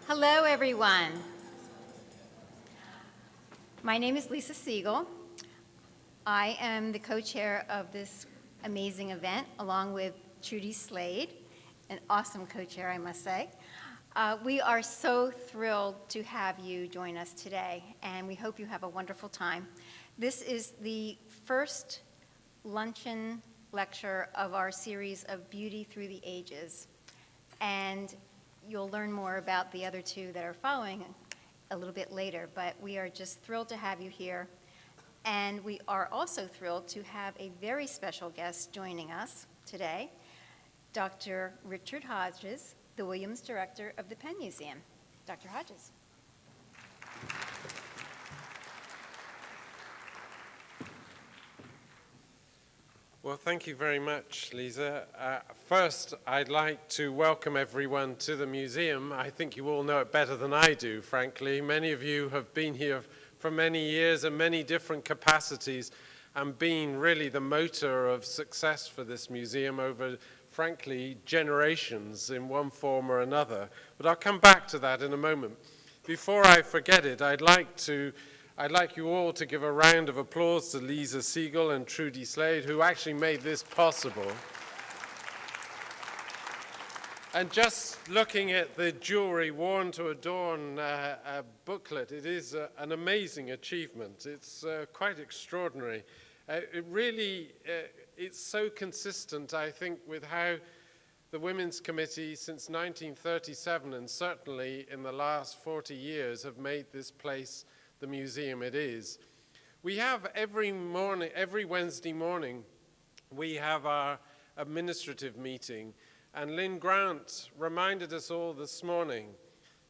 Hello, everyone. My name is Lisa Siegel. I am the co-chair of this amazing event, along with Trudy Slade, an awesome co-chair, I must say. We are so thrilled to have you join us today, and we hope you have a wonderful time. This is the first luncheon lecture of our series of Beauty Through the Ages, and you'll learn more about the other two that are following a little bit later, but we are just thrilled to have you here. And we are also thrilled to have a very special guest joining us today, Dr. Richard Hodges, the Williams Director of the Penn Museum. Dr. Hodges. Well, thank you very much, Lisa. First, I'd like to welcome everyone to the museum. I think you all know it better than I do, frankly. Many of you have been here for many years in many different capacities and been really the motor of success for this museum over, frankly, generations in one form or another. But I'll come back to that in a moment. Before I forget it, I'd like you all to give a round of applause to Lisa Siegel and Trudy Slade, who actually made this possible. And just looking at the Jewelry Worn to Adorn booklet, it is an amazing achievement. It's quite extraordinary. It's so consistent, I think, with how the Women's Committee since 1937, and certainly in the last 40 years, have made this place the museum it is. We have every Wednesday morning, we have our administrative meeting, and Lynn Grant reminded us all this morning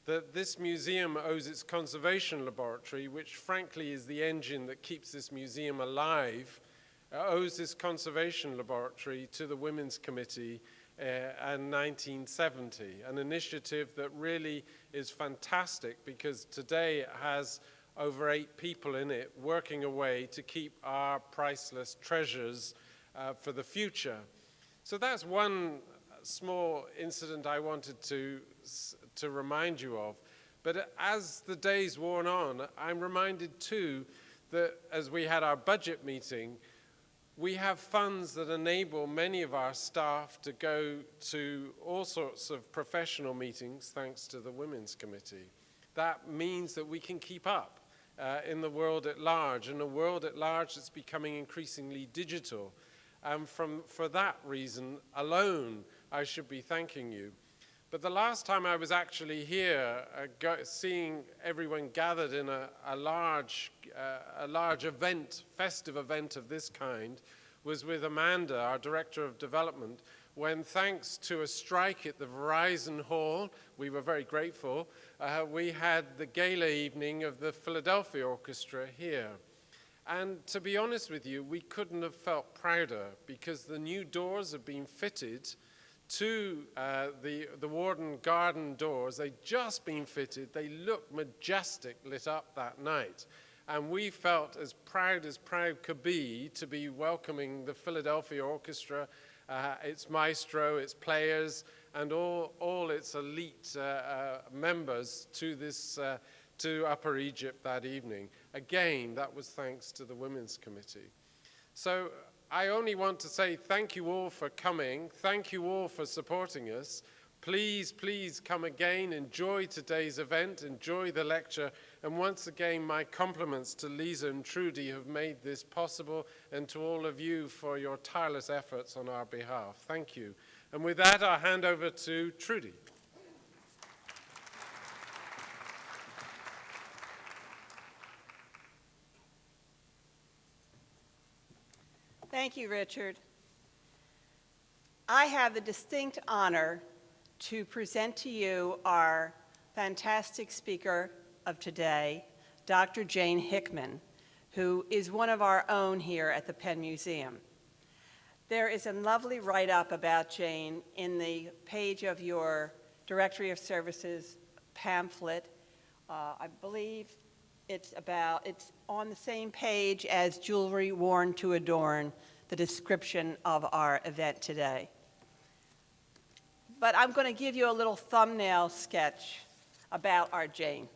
that this museum owes its conservation laboratory, which frankly is the engine that keeps this museum alive, owes this conservation laboratory to the Women's Committee in 1970, an initiative that really is fantastic because today it has over 8 people in it working away to keep our priceless treasures for the future. So that's one small incident I wanted to remind you of. But as the days worn on, I'm reminded too that as we had our budget meeting, we have funds that enable many of our staff to go to all sorts of professional meetings thanks to the Women's Committee. That means that we can keep up in the world at large, and a world at large that's becoming increasingly digital. And for that reason alone, I should be thanking you. But the last time I was actually here, seeing everyone gathered in a large event, festive event of this kind, was with Amanda, our Director of Development, when thanks to a strike at the Verizon Hall, we were very grateful, we had the gala evening of the Philadelphia Orchestra here. And to be honest with you, we couldn't have felt prouder because the new doors have been fitted to the Warden Garden doors. They'd just been fitted. They looked majestic lit up that night. And we felt as proud could be to be welcoming the Philadelphia Orchestra, its maestro, its players, and all its elite members to Upper Egypt that evening. Again, that was thanks to the Women's Committee. So I only want to say thank you all for coming. Thank you all for supporting us. Please, please come again. Enjoy today's event. Enjoy the lecture. And once again, my compliments to Lisa and Trudy who have made this possible, and to all of you for your tireless efforts on our behalf. Thank you. And with that, I'll hand over to Trudy. Thank you, Richard. I have the distinct honor to present to you our fantastic speaker of today, Dr. Jane Hickman, who is one of our own here at the Penn Museum. There is a lovely write-up about Jane in the page of your Directory of Services pamphlet. I believe it's on the same page as Jewelry Worn to Adorn, the description of our event today. But I'm going to give you a little thumbnail sketch about our Jane.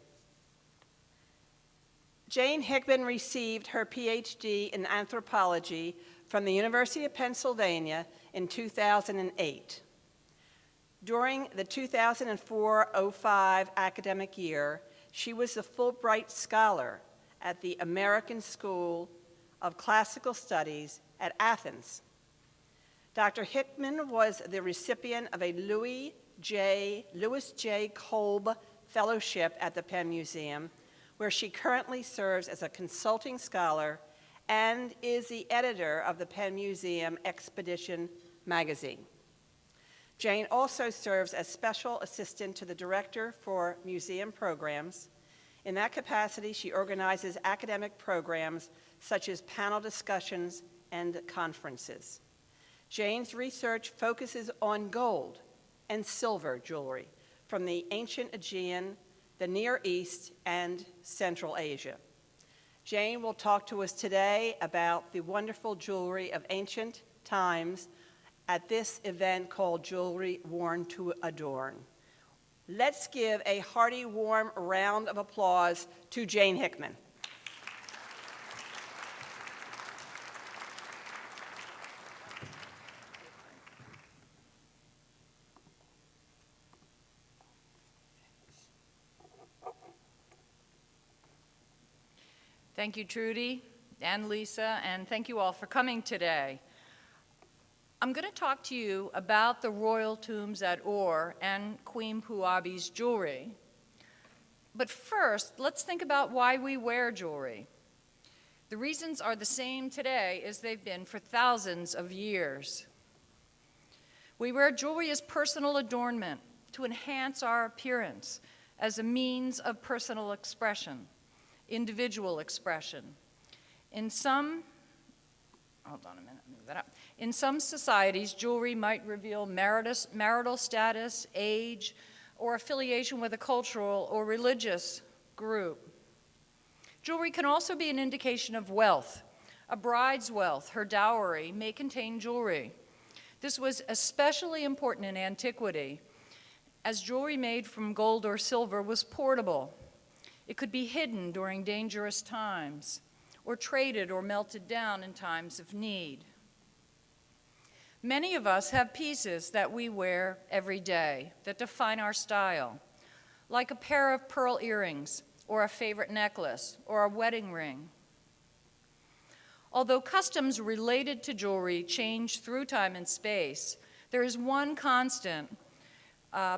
Jane Hickman received her PhD in anthropology from the University of Pennsylvania in 2008. During the 2004-05 academic year, she was the Fulbright Scholar at the American School of Classical Studies at Athens. Dr. Hickman was the recipient of a Louis J. Kolb Fellowship at the Penn Museum, where she currently serves as a consulting scholar and is the editor of the Penn Museum Expedition magazine. Jane also serves as special assistant to the director for museum programs. In that capacity, she organizes academic programs such as panel discussions and conferences. Jane's research focuses on gold and silver jewelry from the ancient Aegean, the Near East, and Central Asia. Jane will talk to us today about the wonderful jewelry of ancient times at this event called Jewelry Worn to Adorn. Let's give a hearty, warm round of applause to Jane Hickman. Thank you, Trudy and Lisa, and thank you all for coming today. I'm going to talk to you about the royal tombs at Ur and Queen Puabi's jewelry. But first, let's think about why we wear jewelry. The reasons are the same today as they've been for thousands of years. We wear jewelry as personal adornment to enhance our appearance as a means of personal expression, individual expression. In some societies, jewelry might reveal marital status, age, or affiliation with a cultural or religious group. Jewelry can also be an indication of wealth. A bride's wealth, her dowry, may contain jewelry. This was especially important in antiquity, as jewelry made from gold or silver was portable. It could be hidden during dangerous times, or traded or melted down in times of need. Many of us have pieces that we wear every day that define our style, like a pair of pearl earrings, or a favorite necklace, or a wedding ring. Although customs related to jewelry change through time and space, there is one constant.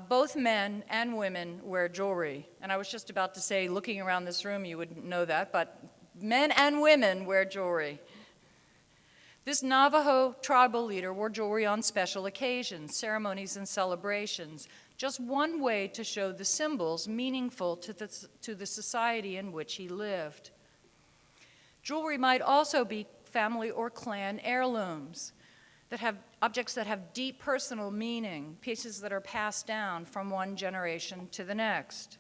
Both men and women wear jewelry. And I was just about to say, looking around this room, you wouldn't know that, but men and women wear jewelry. This Navajo tribal leader wore jewelry on special occasions, ceremonies, and celebrations, just one way to show the symbols meaningful to the society in which he lived. Jewelry might also be family or clan heirlooms, that have objects that have deep personal meaning, pieces that are passed down from one generation to the next.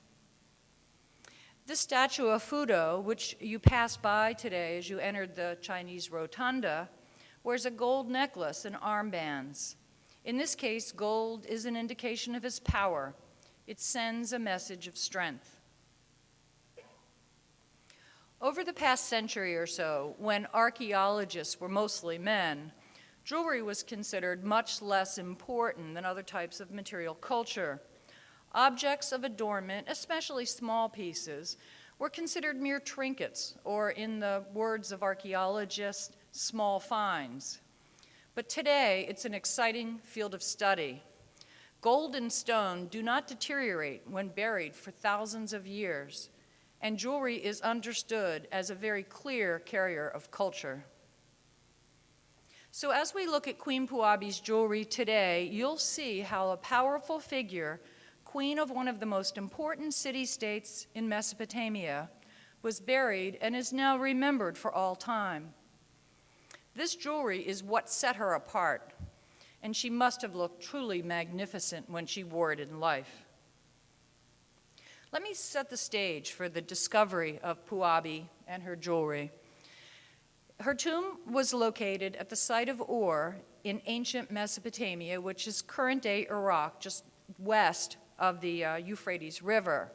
This statue of Fudo, which you passed by today as you entered the Chinese rotunda, wears a gold necklace and armbands. In this case, gold is an indication of his power. It sends a message of strength. Over the past century or so, when archaeologists were mostly men, jewelry was considered much less important than other types of material culture. Objects of adornment, especially small pieces, were considered mere trinkets, or in the words of archaeologists, small finds. But today, it's an exciting field of study. Gold and stone do not deteriorate when buried for thousands of years, and jewelry is understood as a very clear carrier of culture. So as we look at Queen Puabi's jewelry today, you'll see how a powerful figure, queen of one of the most important city-states in Mesopotamia, was buried and is now remembered for all time. This jewelry is what set her apart, and she must have looked truly magnificent when she wore it in life. Let me set the stage for the discovery of Puabi and her jewelry. Her tomb was located at the site of Ur in ancient Mesopotamia, which is current-day Iraq, just west of the Euphrates River.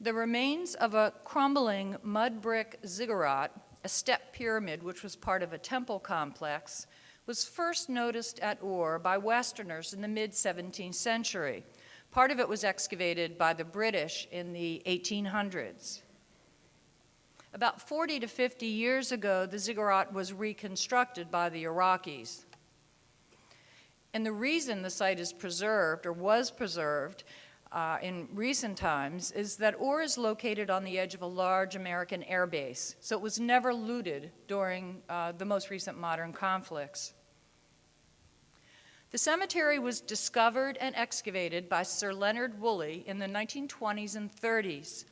The remains of a crumbling mud brick ziggurat, a step pyramid which was part of a temple complex, was first noticed at Ur by Westerners in the mid-17th century. Part of it was excavated by the British in the 1800s. About 40 to 50 years ago, the ziggurat was reconstructed by the Iraqis. And the reason the site is preserved, or was preserved, in recent times is that Ur is located on the edge of a large American air base, so it was never looted during the most recent modern conflicts. The cemetery was discovered and excavated by Sir Leonard Woolley in the 1920s and 30s.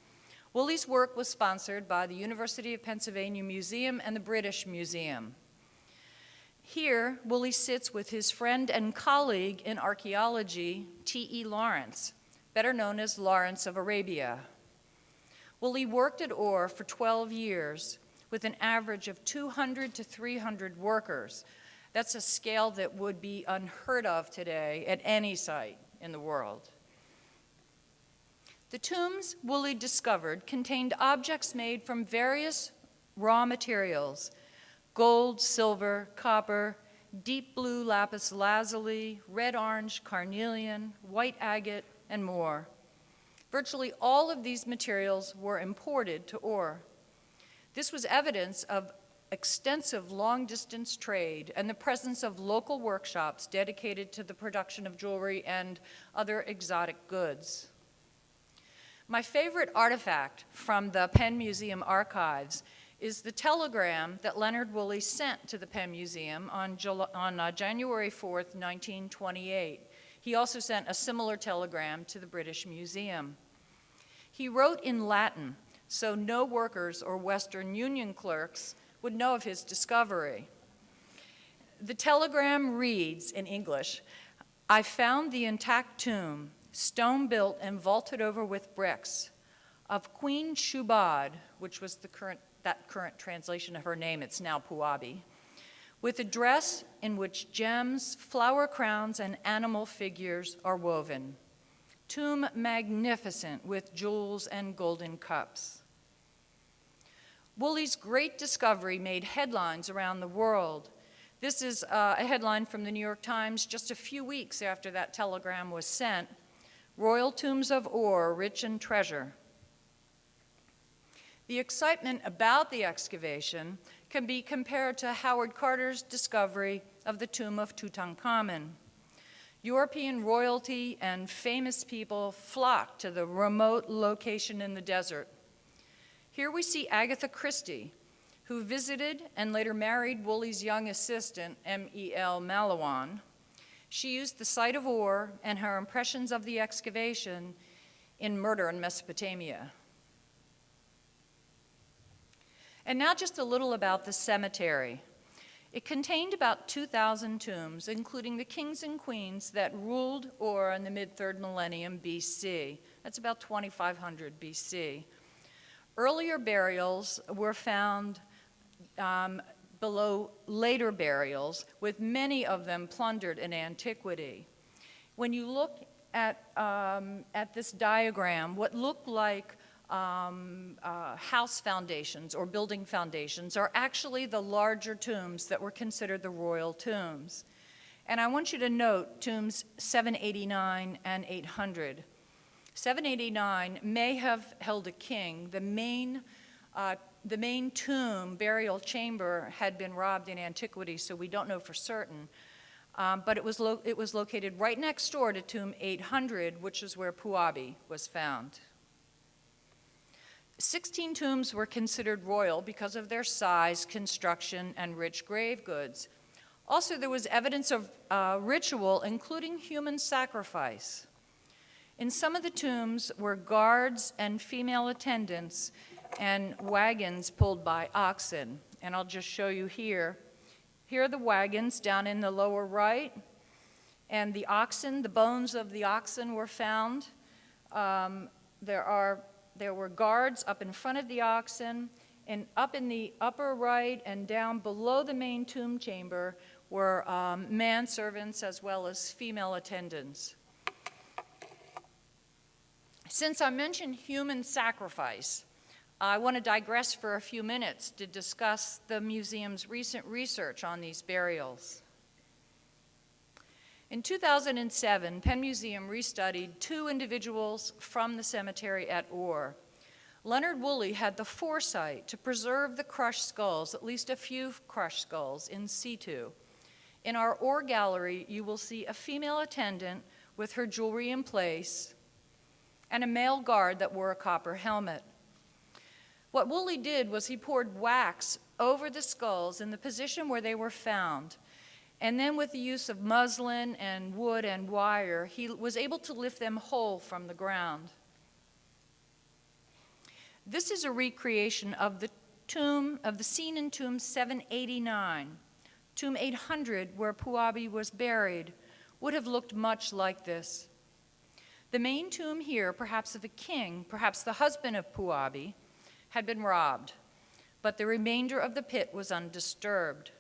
Woolley's work was sponsored by the University of Pennsylvania Museum and the British Museum. Here, Woolley sits with his friend and colleague in archaeology, T.E. Lawrence, better known as Lawrence of Arabia. Woolley worked at Ur for 12 years with an average of 200 to 300 workers. That's a scale that would be unheard of today at any site in the world. The tombs Woolley discovered contained objects made from various raw materials: gold, silver, copper, deep blue lapis lazuli, red-orange carnelian, white agate, and more. Virtually all of these materials were imported to Ur. This was evidence of extensive long-distance trade and the presence of local workshops dedicated to the production of jewelry and other exotic goods. My favorite artifact from the Penn Museum archives is the telegram that Leonard Woolley sent to the Penn Museum on January 4th, 1928. He also sent a similar telegram to the British Museum. He wrote in Latin, so no workers or Western Union clerks would know of his discovery. The telegram reads in English, "I found the intact tomb, stone-built and vaulted over with bricks, of Queen Shubad," which was that current translation of her name, it's now Puabi, "with a dress in which gems, flower crowns, and animal figures are woven. Tomb magnificent with jewels and golden cups." Woolley's great discovery made headlines around the world. This is a headline from the New York Times just a few weeks after that telegram was sent: "Royal Tombs of Ur, Rich in Treasure." The excitement about the excavation can be compared to Howard Carter's discovery of the tomb of Tutankhamun. European royalty and famous people flocked to the remote location in the desert. Here we see Agatha Christie, who visited and later married Woolley's young assistant, M.E.L. Malawan. She used the site of Ur and her impressions of the excavation in Murder in Mesopotamia. And now just a little about the cemetery. It contained about 2,000 tombs, including the kings and queens that ruled Ur in the mid-3rd millennium BC. That's about 2500 BC. Earlier burials were found below later burials, with many of them plundered in antiquity. When you look at this diagram, what look like house foundations or building foundations are actually the larger tombs that were considered the royal tombs. And I want you to note tombs 789 and 800. 789 may have held a king. The main tomb, burial chamber, had been robbed in antiquity, so we don't know for certain. But it was located right next door to tomb 800, which is where Puabi was found. 16 tombs were considered royal because of their size, construction, and rich grave goods. Also, there was evidence of ritual, including human sacrifice. In some of the tombs were guards and female attendants and wagons pulled by oxen. And I'll just show you here. Here are the wagons down in the lower right. And the oxen, the bones of the oxen were found. There were guards up in front of the oxen, and up in the upper right and down below the main tomb chamber were manservants as well as female attendants. Since I mentioned human sacrifice, I want to digress for a few minutes to discuss the museum's recent research on these burials. In 2007, Penn Museum restudied 2 individuals from the cemetery at Orr. Leonard Woolley had the foresight to preserve the crushed skulls, at least a few crushed skulls, in situ. In our Orr gallery, you will see a female attendant with her jewelry in place and a male guard that wore a copper helmet. What Woolley did was he poured wax over the skulls in the position where they were found, and then with the use of muslin and wood and wire, he was able to lift them whole from the ground. This is a recreation of the scene in tomb 789. Tomb 800, where Puabi was buried, would have looked much like this. The main tomb here, perhaps of a king, perhaps the husband of Puabi, had been robbed, but the remainder of the pit was undisturbed.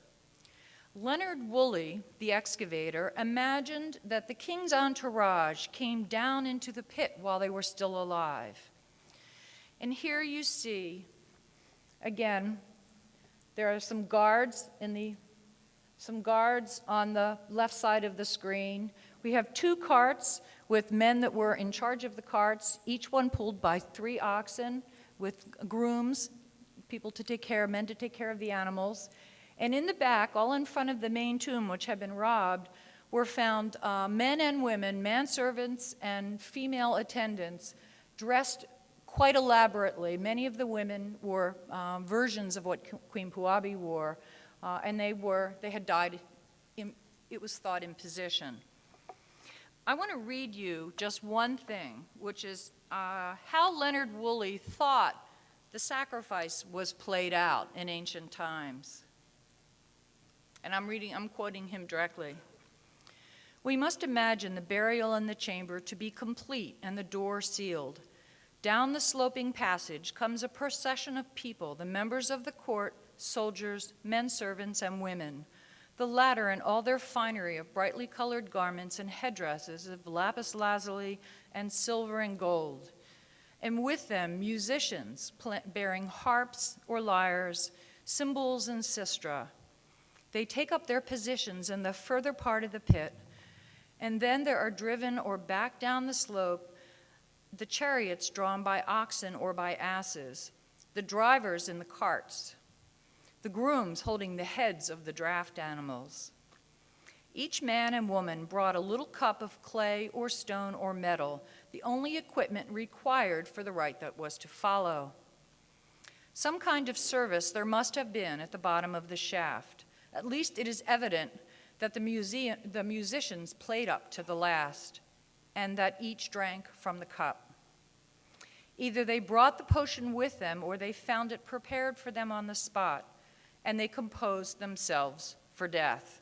Leonard Woolley, the excavator, imagined that the king's entourage came down into the pit while they were still alive. And here you see, again, there are some guards on the left side of the screen. We have 2 carts with men that were in charge of the carts, each one pulled by 3 oxen with grooms, men to take care of the animals. And in the back, all in front of the main tomb, which had been robbed, were found men and women, manservants and female attendants, dressed quite elaborately. Many of the women wore versions of what Queen Puabi wore, and they had died, it was thought, in position. I want to read you just one thing, which is how Leonard Woolley thought the sacrifice was played out in ancient times. And I'm quoting him directly. "We must imagine the burial in the chamber to be complete and the door sealed. Down the sloping passage comes a procession of people, the members of the court, soldiers, men servants, and women, the latter in all their finery of brightly colored garments and headdresses of lapis lazuli and silver and gold, and with them musicians bearing harps or lyres, cymbals and sistra. They take up their positions in the further part of the pit, and then there are driven or back down the slope the chariots drawn by oxen or by asses, the drivers in the carts, the grooms holding the heads of the draft animals. Each man and woman brought a little cup of clay or stone or metal, the only equipment required for the rite that was to follow. Some kind of service there must have been at the bottom of the shaft. At least it is evident that the musicians played up to the last, and that each drank from the cup. Either they brought the potion with them, or they found it prepared for them on the spot, and they composed themselves for death.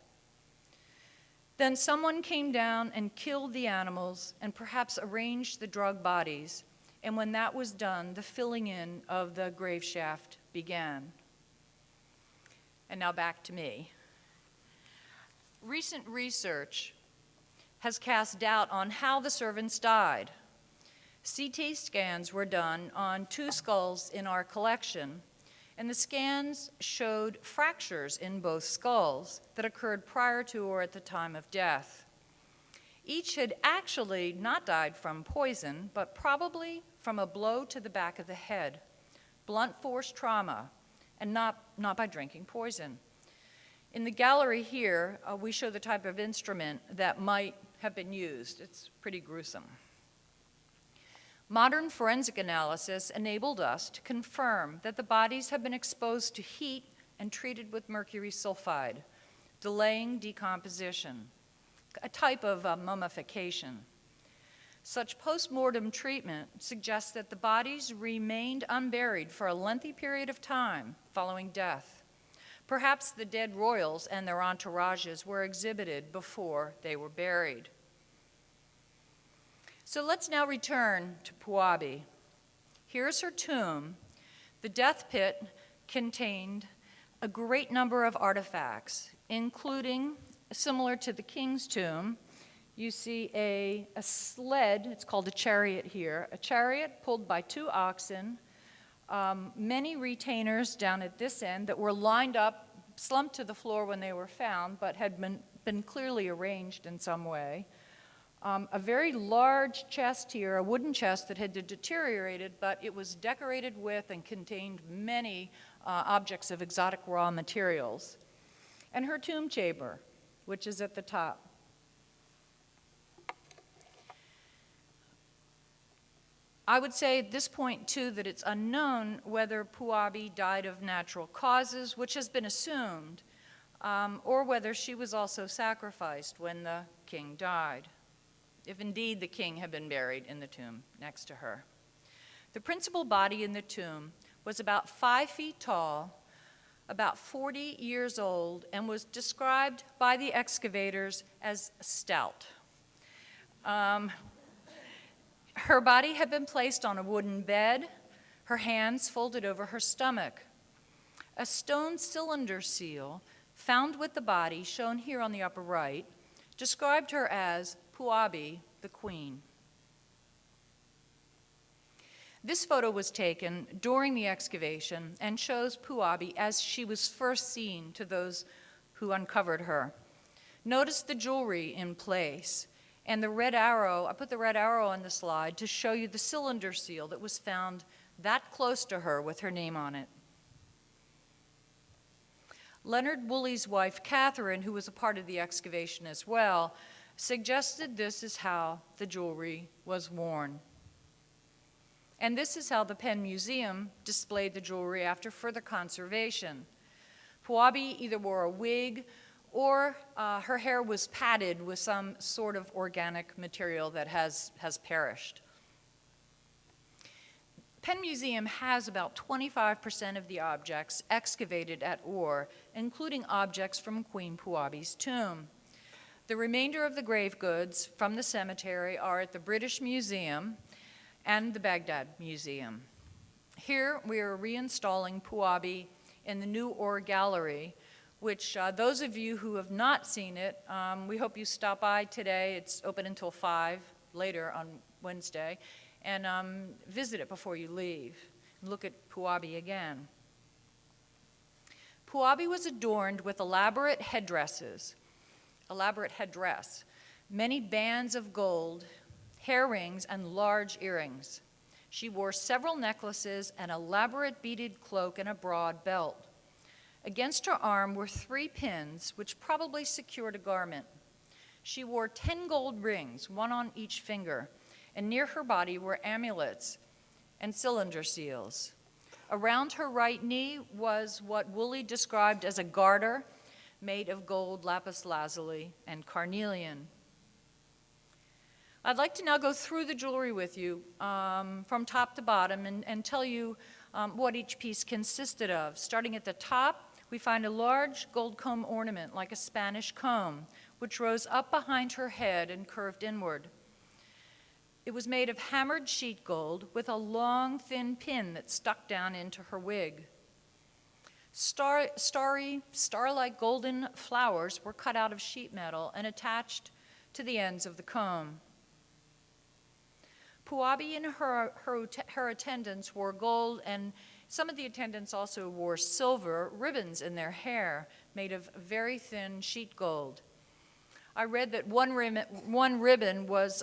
Then someone came down and killed the animals, and perhaps arranged the drugged bodies, and when that was done, the filling in of the grave shaft began." And now back to me. Recent research has cast doubt on how the servants died. CT scans were done on 2 skulls in our collection, and the scans showed fractures in both skulls that occurred prior to or at the time of death. Each had actually not died from poison, but probably from a blow to the back of the head, blunt force trauma, and not by drinking poison. In the gallery here, we show the type of instrument that might have been used. It's pretty gruesome. Modern forensic analysis enabled us to confirm that the bodies have been exposed to heat and treated with mercury sulfide, delaying decomposition, a type of mummification. Such post-mortem treatment suggests that the bodies remained unburied for a lengthy period of time following death. Perhaps the dead royals and their entourages were exhibited before they were buried. So let's now return to Puabi. Here's her tomb. The death pit contained a great number of artifacts, including, similar to the king's tomb, you see a sled, it's called a chariot here, a chariot pulled by 2 oxen, many retainers down at this end that were lined up, slumped to the floor when they were found, but had been clearly arranged in some way. A very large chest here, a wooden chest that had deteriorated, but it was decorated with and contained many objects of exotic raw materials. And her tomb chamber, which is at the top. I would say at this point, too, that it's unknown whether Puabi died of natural causes, which has been assumed, or whether she was also sacrificed when the king died, if indeed the king had been buried in the tomb next to her. The principal body in the tomb was about 5 feet tall, about 40 years old, and was described by the excavators as stout. Her body had been placed on a wooden bed, her hands folded over her stomach. A stone cylinder seal found with the body, shown here on the upper right, described her as Puabi, the queen. This photo was taken during the excavation and shows Puabi as she was first seen to those who uncovered her. Notice the jewelry in place. And the red arrow, I put the red arrow on the slide to show you the cylinder seal that was found that close to her with her name on it. Leonard Woolley's wife, Catherine, who was a part of the excavation as well, suggested this is how the jewelry was worn. And this is how the Penn Museum displayed the jewelry after further conservation. Puabi either wore a wig or her hair was padded with some sort of organic material that has perished. Penn Museum has about 25% of the objects excavated at Ur, including objects from Queen Puabi's tomb. The remainder of the grave goods from the cemetery are at the British Museum and the Baghdad Museum. Here we are reinstalling Puabi in the new Ur Gallery, which those of you who have not seen it, we hope you stop by today. It's open until 5 later on Wednesday, and visit it before you leave. Look at Puabi again. Puabi was adorned with elaborate headdress, many bands of gold, hair rings, and large earrings. She wore several necklaces, an elaborate beaded cloak, and a broad belt. Against her arm were 3 pins, which probably secured a garment. She wore 10 gold rings, 1 on each finger, and near her body were amulets and cylinder seals. Around her right knee was what Woolley described as a garter made of gold, lapis lazuli, and carnelian. I'd like to now go through the jewelry with you from top to bottom and tell you what each piece consisted of. Starting at the top, we find a large gold comb ornament like a Spanish comb, which rose up behind her head and curved inward. It was made of hammered sheet gold with a long, thin pin that stuck down into her wig. Star-like golden flowers were cut out of sheet metal and attached to the ends of the comb. Puabi and her attendants wore gold, and some of the attendants also wore silver ribbons in their hair made of very thin sheet gold. I read that one ribbon was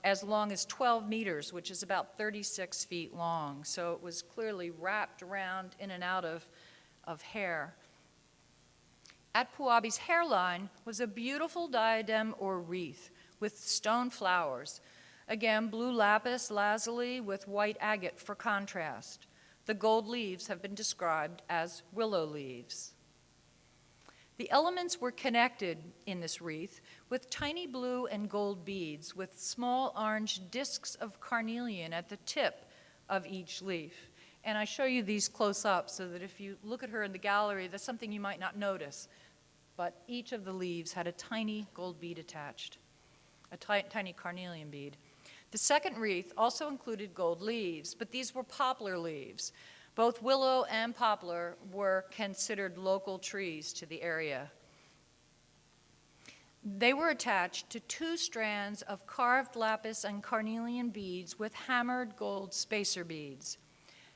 as long as 12 meters, which is about 36 feet long. So it was clearly wrapped around in and out of hair. At Puabi's hairline was a beautiful diadem or wreath with stone flowers. Again, blue lapis lazuli with white agate for contrast. The gold leaves have been described as willow leaves. The elements were connected in this wreath with tiny blue and gold beads with small orange discs of carnelian at the tip of each leaf. And I show you these close up so that if you look at her in the gallery, that's something you might not notice. But each of the leaves had a tiny gold bead attached, a tiny carnelian bead. The second wreath also included gold leaves, but these were poplar leaves. Both willow and poplar were considered local trees to the area. They were attached to 2 strands of carved lapis and carnelian beads with hammered gold spacer beads.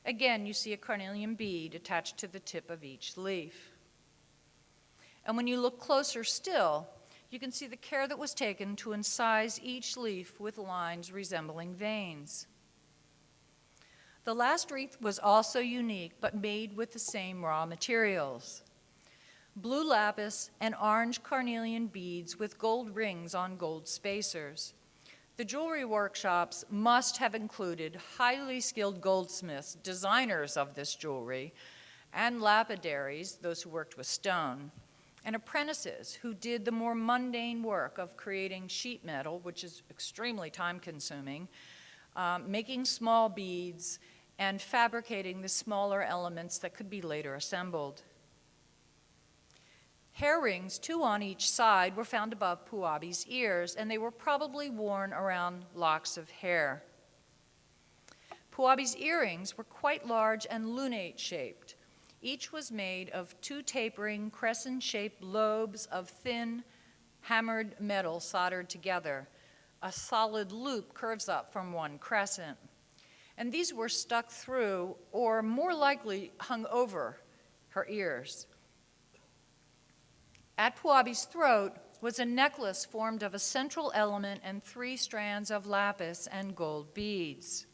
Again, you see a carnelian bead attached to the tip of each leaf. And when you look closer still, you can see the care that was taken to incise each leaf with lines resembling veins. The last wreath was also unique, but made with the same raw materials: blue lapis and orange carnelian beads with gold rings on gold spacers. The jewelry workshops must have included highly skilled goldsmiths, designers of this jewelry, and lapidaries, those who worked with stone, and apprentices who did the more mundane work of creating sheet metal, which is extremely time-consuming, making small beads, and fabricating the smaller elements that could be later assembled. Hair rings, 2 on each side, were found above Puabi's ears, and they were probably worn around locks of hair. Puabi's earrings were quite large and lunate-shaped. Each was made of 2 tapering, crescent-shaped lobes of thin, hammered metal soldered together. A solid loop curves up from one crescent. And these were stuck through, or more likely hung over, her ears. At Puabi's throat was a necklace formed of a central element and 3 strands of lapis and gold beads.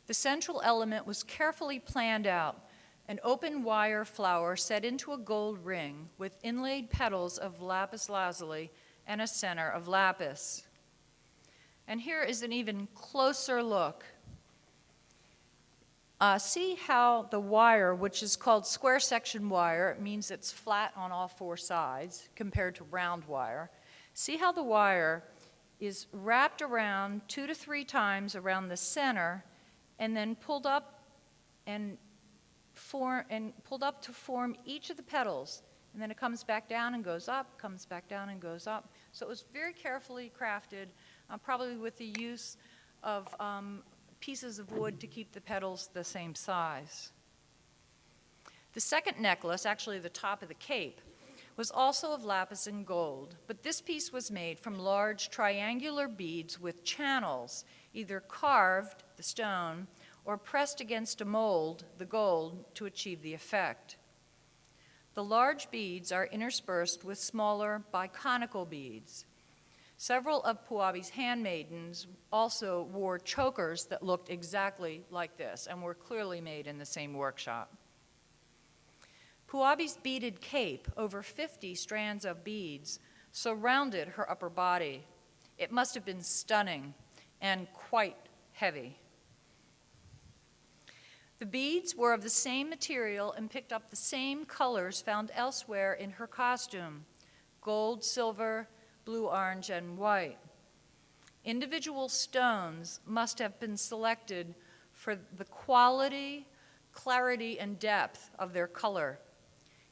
The central element was carefully planned out, an open wire flower set into a gold ring with inlaid petals of lapis lazuli and a center of lapis. And here is an even closer look. See how the wire, which is called square section wire, it means it's flat on all 4 sides compared to round wire. See how the wire is wrapped around 2 to 3 times around the center and then pulled up to form each of the petals. And then it comes back down and goes up, comes back down and goes up. So it was very carefully crafted, probably with the use of pieces of wood to keep the petals the same size. The second necklace, actually the top of the cape, was also of lapis and gold, but this piece was made from large triangular beads with channels, either carved, the stone, or pressed against a mold, the gold, to achieve the effect. The large beads are interspersed with smaller biconical beads. Several of Puabi's handmaidens also wore chokers that looked exactly like this and were clearly made in the same workshop. Puabi's beaded cape, over 50 strands of beads, surrounded her upper body. It must have been stunning and quite heavy. The beads were of the same material and picked up the same colors found elsewhere in her costume: gold, silver, blue, orange, and white. Individual stones must have been selected for the quality, clarity, and depth of their color.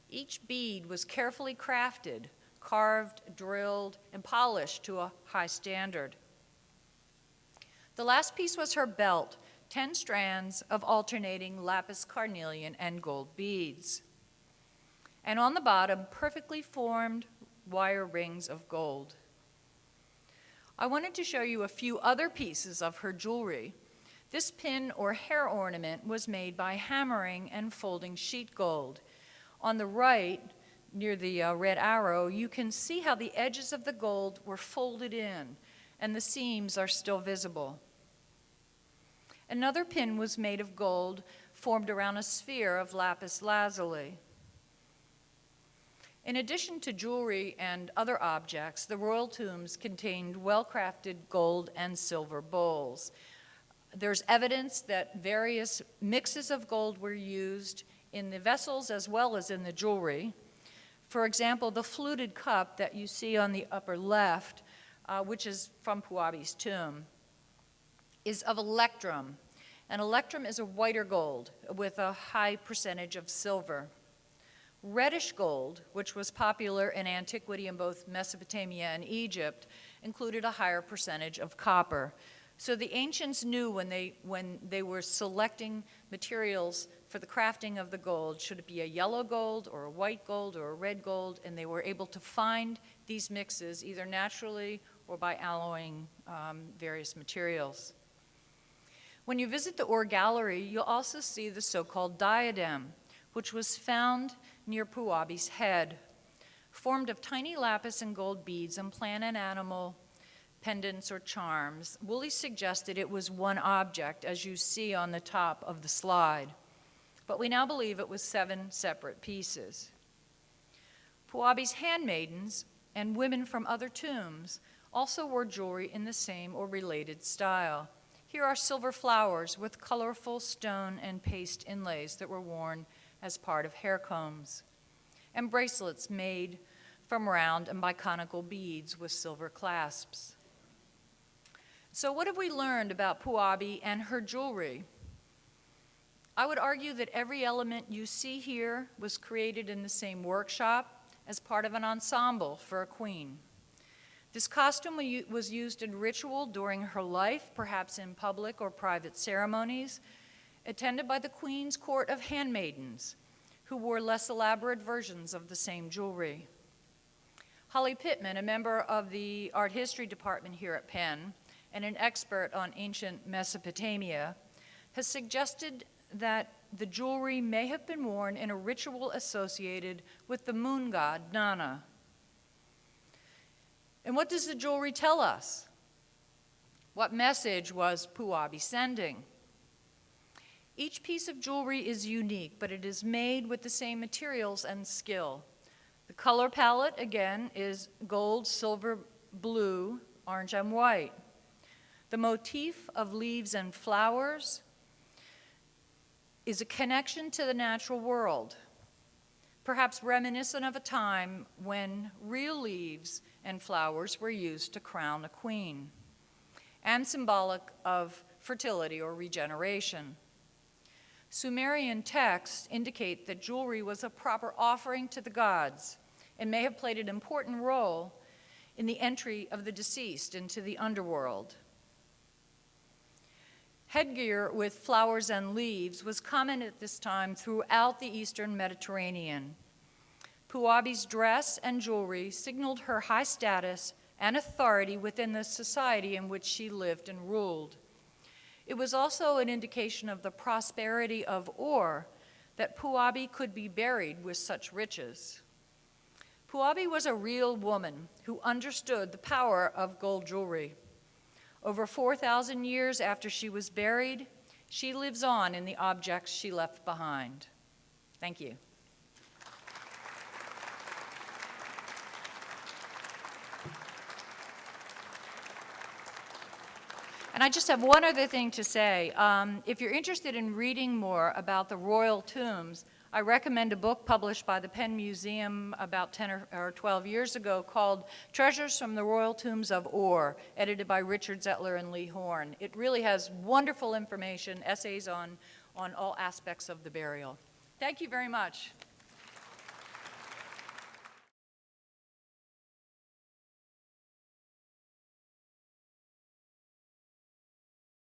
Each bead was carefully crafted, carved, drilled, and polished to a high standard. The last piece was her belt, 10 strands of alternating lapis carnelian and gold beads. And on the bottom, perfectly formed wire rings of gold. I wanted to show you a few other pieces of her jewelry. This pin or hair ornament was made by hammering and folding sheet gold. On the right, near the red arrow, you can see how the edges of the gold were folded in, and the seams are still visible. Another pin was made of gold, formed around a sphere of lapis lazuli. In addition to jewelry and other objects, the royal tombs contained well-crafted gold and silver bowls. There's evidence that various mixes of gold were used in the vessels as well as in the jewelry. For example, the fluted cup that you see on the upper left, which is from Puabi's tomb, is of electrum. And electrum is a whiter gold with a high percentage of silver. Reddish gold, which was popular in antiquity in both Mesopotamia and Egypt, included a higher percentage of copper. So the ancients knew when they were selecting materials for the crafting of the gold, should it be a yellow gold or a white gold or a red gold, and they were able to find these mixes either naturally or by alloying various materials. When you visit the ore gallery, you'll also see the so-called diadem, which was found near Puabi's head, formed of tiny lapis and gold beads and plant and animal pendants or charms. Woolley suggested it was one object, as you see on the top of the slide, but we now believe it was 7 separate pieces. Puabi's handmaidens and women from other tombs also wore jewelry in the same or related style. Here are silver flowers with colorful stone and paste inlays that were worn as part of hair combs, and bracelets made from round and biconical beads with silver clasps. So what have we learned about Puabi and her jewelry? I would argue that every element you see here was created in the same workshop as part of an ensemble for a queen. This costume was used in ritual during her life, perhaps in public or private ceremonies, attended by the queen's court of handmaidens, who wore less elaborate versions of the same jewelry. Holly Pittman, a member of the art history department here at Penn, and an expert on ancient Mesopotamia, has suggested that the jewelry may have been worn in a ritual associated with the moon god, Nana. And what does the jewelry tell us? What message was Puabi sending? Each piece of jewelry is unique, but it is made with the same materials and skill. The color palette, again, is gold, silver, blue, orange, and white. The motif of leaves and flowers is a connection to the natural world, perhaps reminiscent of a time when real leaves and flowers were used to crown a queen, and symbolic of fertility or regeneration. Sumerian texts indicate that jewelry was a proper offering to the gods and may have played an important role in the entry of the deceased into the underworld. Headgear with flowers and leaves was common at this time throughout the Eastern Mediterranean. Puabi's dress and jewelry signaled her high status and authority within the society in which she lived and ruled. It was also an indication of the prosperity of ore that Puabi could be buried with such riches. Puabi was a real woman who understood the power of gold jewelry. Over 4,000 years after she was buried, she lives on in the objects she left behind. Thank you. And I just have one other thing to say. If you're interested in reading more about the royal tombs, I recommend a book published by the Penn Museum about 10 or 12 years ago called Treasures from the Royal Tombs of Ore, edited by Richard Zettler and Lee Horn. It really has wonderful information, essays on all aspects of the burial. Thank you very much.